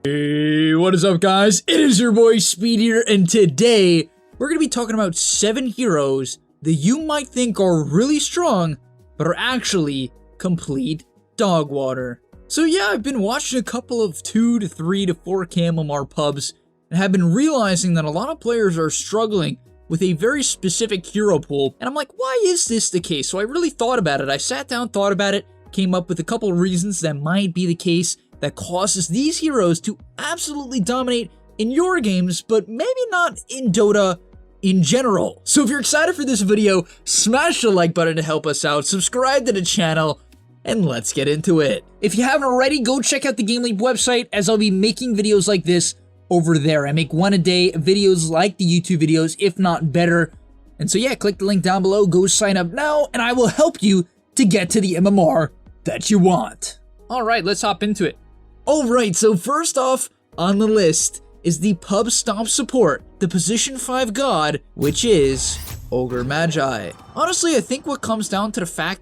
Hey, what is up guys? It is your boy Speed here, and today we're going to be talking about 7 heroes that you might think are really strong, but are actually complete dog water. So yeah, I've been watching a couple of 2 to 3 to 4 KMMR pubs, and have been realizing that a lot of players are struggling with a very specific hero pool, and I'm like, why is this the case? So I really thought about it. I sat down, thought about it, came up with a couple of reasons that might be the case that causes these heroes to absolutely dominate in your games, but maybe not in Dota in general. So if you're excited for this video, smash the like button to help us out, subscribe to the channel, and let's get into it. If you haven't already, go check out the gameleap website, as I'll be making videos like this over there. I make one a day, videos like the YouTube videos, if not better. And so yeah, click the link down below, go sign up now, and I will help you to get to the MMR that you want. Alright, let's hop into it. Alright, so first off on the list is the pub stomp support, the position 5 god, which is OGRE MAGI. Honestly, I think what comes down to the fact,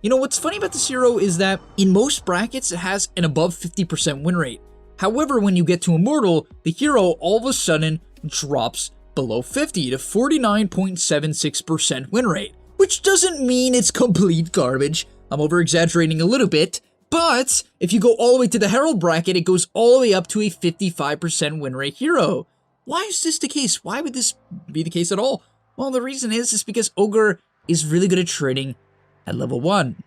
you know, what's funny about this hero is that in most brackets it has an above 50% win rate. However, when you get to Immortal, the hero all of a sudden drops below 50 to 49.76% win rate, which doesn't mean it's complete garbage. I'm over exaggerating a little bit. But if you go all the way to the Herald bracket, it goes all the way up to a 55% win rate hero. Why is this the case? Why would this be the case at all? Well, the reason is because OGRE is really good at trading at level 1.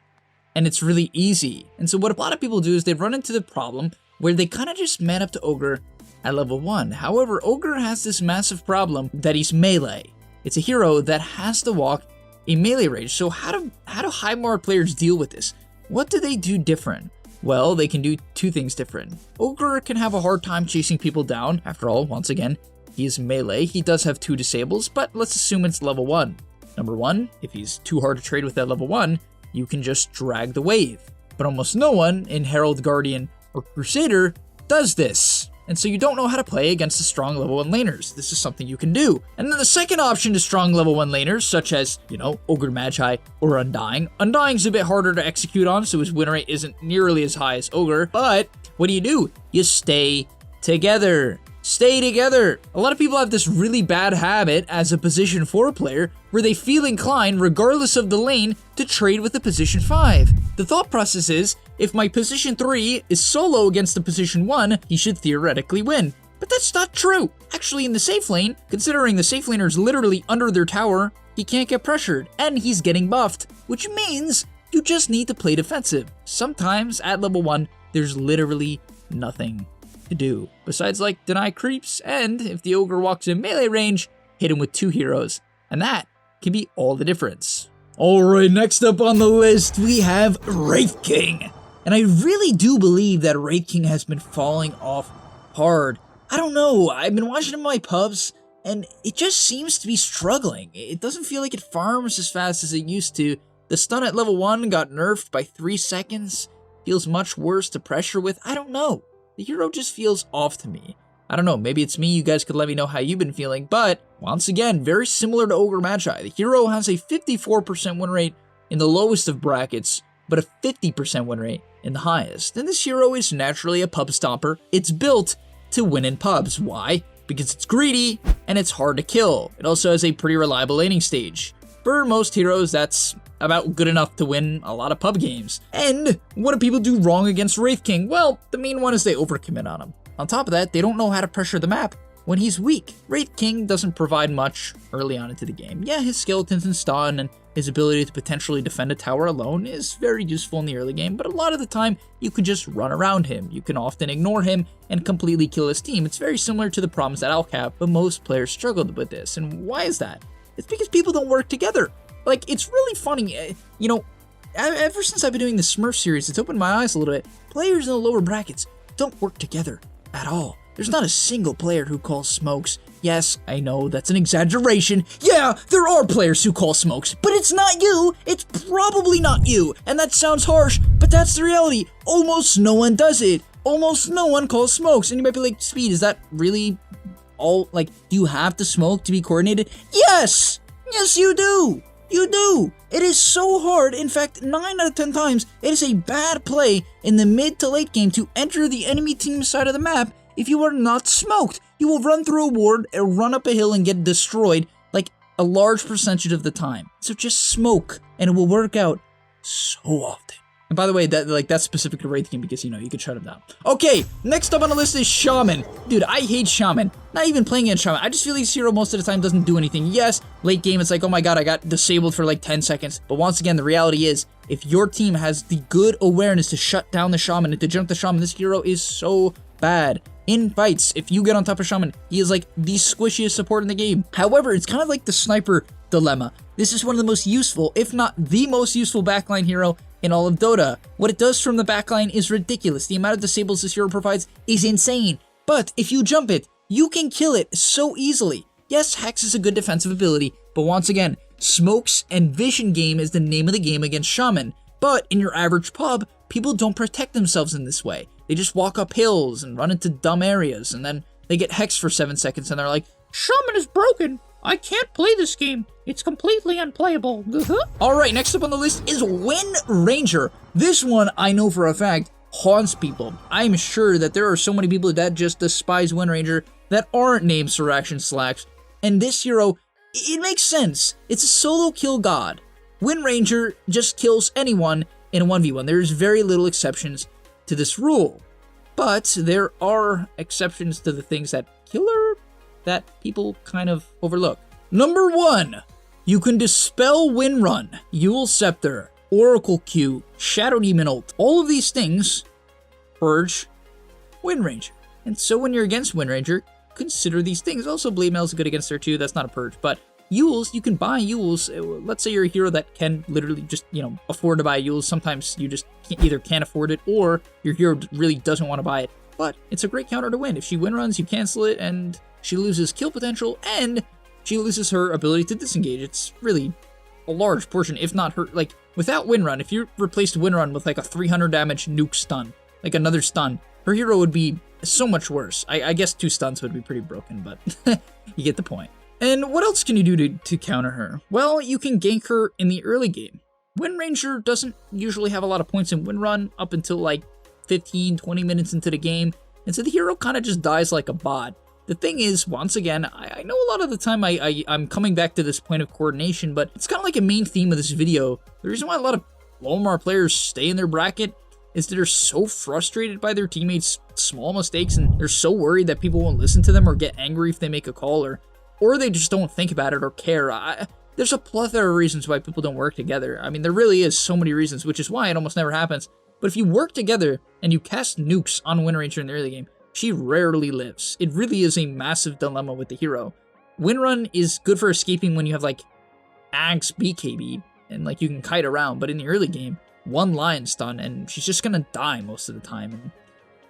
And it's really easy. And so what a lot of people do is they run into the problem where they kind of just man up to OGRE at level 1. However, OGRE has this massive problem that he's melee. It's a hero that has to walk a melee range. So how do high mark players deal with this? What do they do different? Well, they can do 2 things different. OGRE can have a hard time chasing people down. After all, once again, he is melee. He does have 2 disables, but let's assume it's level 1. Number 1, if he's too hard to trade with that level 1, you can just drag the wave. But almost no one in Herald, Guardian, or Crusader does this. And so you don't know how to play against the strong level 1 laners. This is something you can do. And then the second option to strong level 1 laners, such as, you know, OGRE MAGI or Undying. Undying's a bit harder to execute on, so his win rate isn't nearly as high as OGRE. But what do? You stay together. Stay together. A lot of people have this really bad habit as a position 4 player where they feel inclined, regardless of the lane, to trade with a position 5. The thought process is, if my position 3 is solo against the position 1, he should theoretically win. But that's not true. Actually, in the safe lane, considering the safe laner is literally under their tower, he can't get pressured, and he's getting buffed, which means you just need to play defensive. Sometimes, at level 1, there's literally nothing to do besides like deny creeps, and if the OGRE walks in melee range, hit him with 2 heroes, and that can be all the difference. Alright, next up on the list we have WRAITH King, and I really do believe that WRAITH King has been falling off hard. I don't know, I've been watching him in my pubs and it just seems to be struggling. It doesn't feel like it farms as fast as it used to. The stun at level 1 got nerfed by 3 seconds, feels much worse to pressure with. I don't know. The hero just feels off to me. I don't know, maybe it's me, you guys could let me know how you've been feeling, but once again, very similar to OGRE MAGI. The hero has a 54% win rate in the lowest of brackets, but a 50% win rate in the highest. And this hero is naturally a pub stomper. It's built to win in pubs. Why? Because it's greedy and it's hard to kill. It also has a pretty reliable laning stage. For most heroes, that's about good enough to win a lot of pub games. And what do people do wrong against WRAITH King? Well, the main one is they overcommit on him. On top of that, they don't know how to pressure the map when he's weak. WRAITH King doesn't provide much early on into the game. Yeah, his skeletons and stun and his ability to potentially defend a tower alone is very useful in the early game, but a lot of the time, you can just run around him. You can often ignore him and completely kill his team. It's very similar to the problems at Alcap, but most players struggled with this. And why is that? It's because people don't work together. Like, it's really funny, you know, ever since I've been doing the Smurf series, it's opened my eyes a little bit. Players in the lower brackets don't work together at all. There's not a single player who calls smokes. Yes, I know that's an exaggeration. Yeah, there are players who call smokes, but it's not you. It's probably not you. And that sounds harsh, but that's the reality. Almost no one does it. Almost no one calls smokes. And you might be like, Speed, is that really all, like, do you have to smoke to be coordinated? Yes! Yes, you do! You do! It is so hard. In fact, 9 out of 10 times, it is a bad play in the mid to late game to enter the enemy team's side of the map if you are not smoked. You will run through a ward, run up a hill, and get destroyed like a large percentage of the time. So just smoke, and it will work out so often. And by the way, that's specific to Wraith game because, you know, you can shut him down. Okay, next up on the list is Shaman. Dude, I hate Shaman. Not even playing against Shaman. I just feel like this hero most of the time doesn't do anything. Yes, late game, it's like, oh my god, I got disabled for like 10 seconds. But once again, the reality is, if your team has the good awareness to shut down the Shaman and to jump the Shaman, this hero is so bad. In fights, if you get on top of Shaman, he is like the squishiest support in the game. However, it's kind of like the sniper dilemma. This is one of the most useful, if not the most useful backline hero in all of Dota. What it does from the backline is ridiculous. The amount of disables this hero provides is insane. But if you jump it, you can kill it so easily. Yes, Hex is a good defensive ability, but once again, smokes and vision game is the name of the game against Shaman. But in your average pub, people don't protect themselves in this way. They just walk up hills and run into dumb areas, and then they get hexed for 7 seconds and they're like, Shaman is broken. I can't play this game. It's completely unplayable. Alright, next up on the list is WINDRANGER. This one, I know for a fact, haunts people. I'm sure that there are so many people that just despise WINDRANGER that aren't named Suraction Slacks. And this hero, it makes sense. It's a solo kill god. WINDRANGER just kills anyone in a 1v1. There's very little exceptions to this rule. But there are exceptions to the things that kill her that people kind of overlook. Number 1, you can dispel Windrun, Eul Scepter, Oracle Q, Shadow Demon ult. All of these things purge WINDRANGER. And so when you're against WINDRANGER, consider these things. Also, Blade Mail is good against her too. That's not a purge. But Euls, you can buy Euls. Let's say you're a hero that can literally just, you know, afford to buy Euls. Sometimes you just either can't afford it or your hero really doesn't want to buy it. But it's a great counter to win. If she Windruns, you cancel it and she loses kill potential and she loses her ability to disengage. It's really a large portion, if not her, like, without Windrun, if you replaced Windrun with like a 300 damage nuke stun, like another stun, her hero would be so much worse. I guess 2 stuns would be pretty broken, but you get the point. And what else can you do to counter her? Well, you can gank her in the early game. WINDRANGER doesn't usually have a lot of points in Windrun up until like 15, 20 minutes into the game, and so the hero kind of just dies like a bot. The thing is, once again, I know a lot of the time I'm coming back to this point of coordination, but it's kind of like a main theme of this video. The reason why a lot of Lomar players stay in their bracket is that they're so frustrated by their teammates' small mistakes, and they're so worried that people won't listen to them or get angry if they make a call, or they just don't think about it or care. There's a plethora of reasons why people don't work together. I mean, there really is so many reasons, which is why it almost never happens. But if you work together and you cast nukes on WINDRANGER in the early game, she rarely lives. It really is a massive dilemma with the hero. Windrun is good for escaping when you have like Axe BKB and like you can kite around, but in the early game, 1 lion stun and she's just gonna die most of the time. And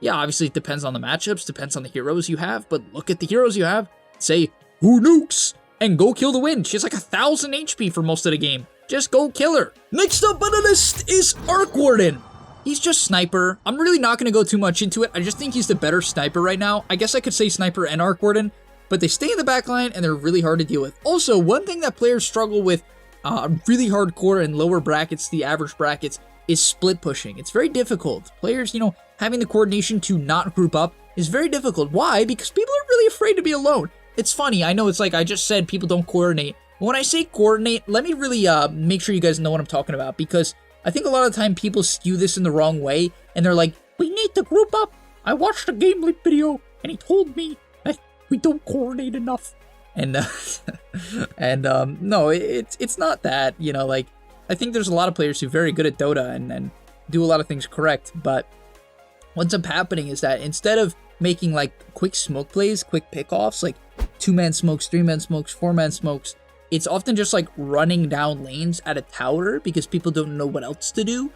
yeah, obviously it depends on the matchups, depends on the heroes you have, but look at the heroes you have, say, who nukes? And go kill the Wind. She has like 1,000 HP for most of the game. Just go kill her. Next up on the list is WARDEN. He's just sniper. I'm really not going to go too much into it. I just think he's the better sniper right now. I guess I could say sniper and WARDEN, but they stay in the backline and they're really hard to deal with. Also, one thing that players struggle with really hardcore and lower brackets, the average brackets, is split pushing. It's very difficult. Players, you know, having the coordination to not group up is very difficult. Why? Because people are really afraid to be alone. It's funny. I know it's like I just said people don't coordinate. But when I say coordinate, let me really make sure you guys know what I'm talking about, because I think a lot of the time people skew this in the wrong way, and they're like, we need to group up. I watched a gameleap video, and he told me that we don't coordinate enough. And, no, it's not that, you know, like, I think there's a lot of players who are very good at Dota and do a lot of things correct, but what's up happening is that instead of making, like, quick smoke plays, quick pickoffs, like 2-man smokes, 3-man smokes, 4-man smokes, it's often just like running down lanes at a tower because people don't know what else to do.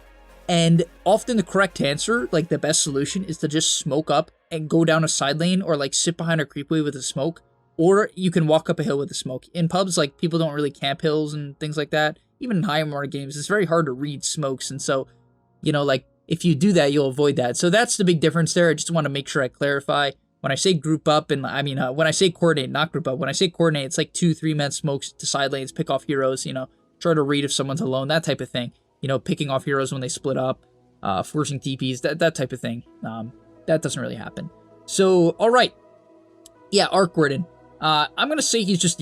And often the correct answer, like the best solution, is to just smoke up and go down a side lane or like sit behind a creep wave with a smoke. Or you can walk up a hill with a smoke. In pubs, like people don't really camp hills and things like that. Even in higher mark games, it's very hard to read smokes. And so, you know, like if you do that, you'll avoid that. So that's the big difference there. I just want to make sure I clarify. When I say group up, and I mean, when I say coordinate, not group up, when I say coordinate, it's like 2-3-man smokes to side lanes, pick off heroes, you know, try to read if someone's alone, that type of thing. You know, picking off heroes when they split up, forcing TPs, that type of thing. That doesn't really happen. So, alright. Yeah, Arc Warden. I'm gonna say he's just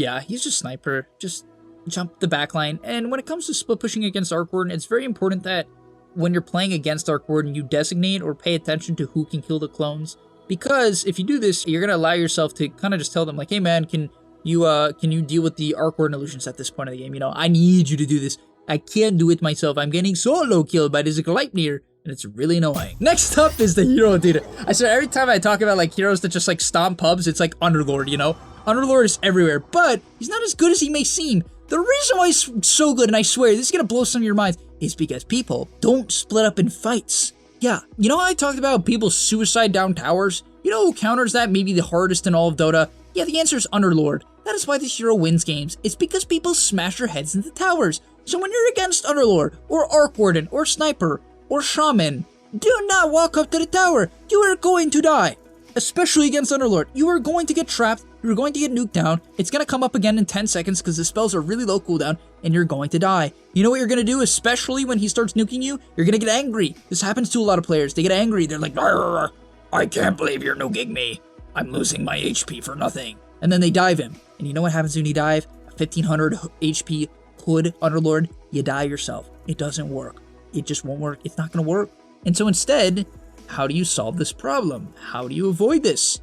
sniper. Just jump the backline. And when it comes to split pushing against Arc Warden, it's very important that when you're playing against Arc Warden, you designate or pay attention to who can kill the clones. Because if you do this, you're gonna allow yourself to kind of just tell them, like, hey man, can you deal with the Arc Warden illusions at this point of the game? You know, I need you to do this. I can't do it myself. I'm getting solo killed by this Gleipnir, and it's really annoying. Next up is the hero, dude. I swear, every time I talk about, like, heroes that just, like, stomp pubs, it's like Underlord, you know? Underlord is everywhere, but he's not as good as he may seem. The reason why he's so good, and I swear, this is gonna blow some of your minds, is because people don't split up in fights. Yeah, you know how I talked about people suicide down towers? You know who counters that maybe the hardest in all of Dota? Yeah, the answer is Underlord. That is why this hero wins games. It's because people smash their heads into towers. So when you're against Underlord, or Arc Warden, or Sniper, or Shaman, do not walk up to the tower. You are going to die. Especially against Underlord. You are going to get trapped. You're going to get nuked down. It's going to come up again in 10 seconds because the spells are really low cooldown, and you're going to die. You know what you're going to do, especially when he starts nuking you? You're going to get angry. This happens to a lot of players. They get angry. They're like, "Arr, I can't believe you're nuking me. I'm losing my HP for nothing." And then they dive him. And you know what happens when you dive? A 1500 HP hood Underlord, you die yourself. It doesn't work. It just won't work. It's not going to work. And so instead, how do you solve this problem? How do you avoid this?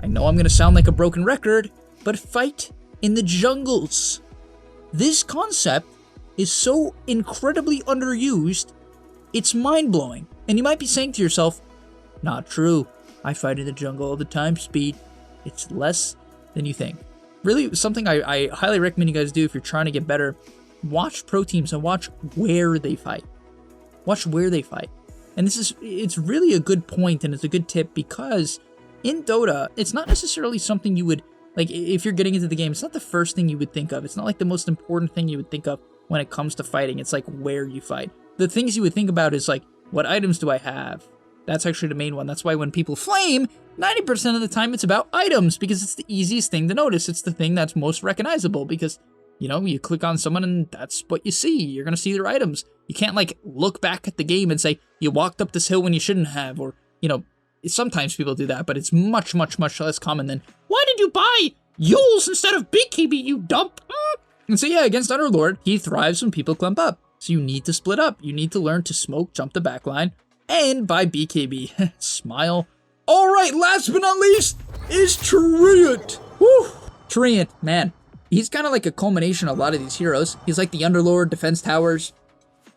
I know I'm going to sound like a broken record, but fight in the jungles. This concept is so incredibly underused, it's mind-blowing. And you might be saying to yourself, not true. I fight in the jungle all the time, Speed. It's less than you think. Really, something I highly recommend you guys do if you're trying to get better. Watch pro teams and watch where they fight. Watch where they fight. And it's really a good point, and it's a good tip, because in Dota, it's not necessarily something you would, like, if you're getting into the game, it's not the first thing you would think of. It's not like the most important thing you would think of when it comes to fighting. It's like where you fight. The things you would think about is like, what items do I have? That's actually the main one. That's why when people flame, 90% of the time it's about items, because it's the easiest thing to notice. It's the thing that's most recognizable, because, you know, you click on someone and that's what you see. You're going to see their items. You can't, like, look back at the game and say, you walked up this hill when you shouldn't have, or, you know, sometimes people do that, but it's much, much, much less common than, why did you buy Yules instead of BKB, you dump? And so, yeah, against Underlord, he thrives when people clump up. So you need to split up. You need to learn to smoke, jump the backline, and buy BKB. Smile. All right, last but not least is TREANT. Woo! TREANT, man. He's kind of like a culmination of a lot of these heroes. He's like the Underlord, defense towers.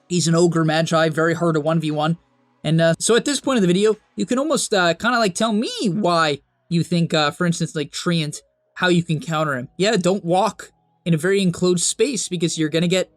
He's an ogre magi, very hard to 1v1. And so at this point of the video, you can almost kind of like tell me why you think, for instance, like TREANT, how you can counter him. Yeah, don't walk in a very enclosed space, because you're going to get,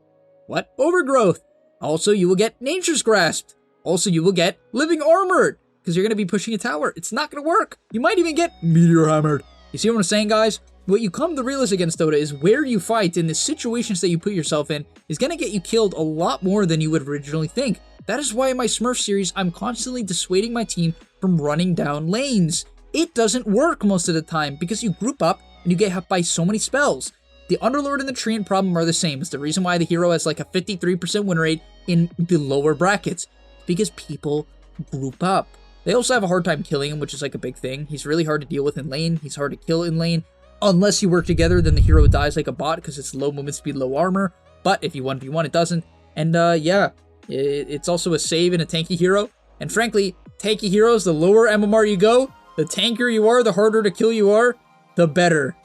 what? Overgrowth. Also, you will get Nature's Grasp. Also, you will get Living Armored, because you're going to be pushing a tower. It's not going to work. You might even get Meteor Hammered. You see what I'm saying, guys? What you come to realize against Dota is where you fight in the situations that you put yourself in is going to get you killed a lot more than you would originally think. That is why in my Smurf series, I'm constantly dissuading my team from running down lanes. It doesn't work most of the time because you group up and you get hit by so many spells. The Underlord and the TREANT problem are the same. It's the reason why the hero has like a 53% win rate in the lower brackets, because people group up. They also have a hard time killing him, which is like a big thing. He's really hard to deal with in lane. He's hard to kill in lane. Unless you work together, then the hero dies like a bot because it's low movement speed, low armor. But if you 1v1, it doesn't. And yeah, it's also a save and a tanky hero. And frankly, tanky heroes, the lower MMR you go, the tankier you are, the harder to kill you are, the better.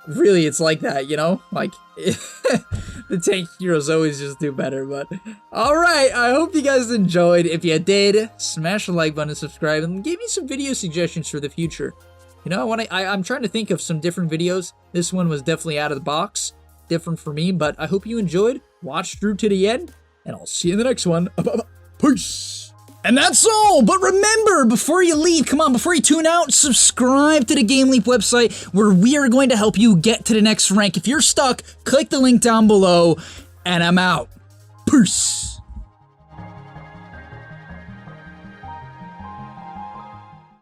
Really, it's like that, you know? Like, the tank heroes always just do better, but... Alright, I hope you guys enjoyed. If you did, smash the like button and subscribe, and give me some video suggestions for the future. You know, I'm trying to think of some different videos. This one was definitely out of the box. Different for me, but I hope you enjoyed. Watch through to the end, and I'll see you in the next one. Peace! And that's all, but remember, before you leave, come on, before you tune out, subscribe to the GameLeap website, where we are going to help you get to the next rank. If you're stuck, click the link down below, and I'm out. Peace!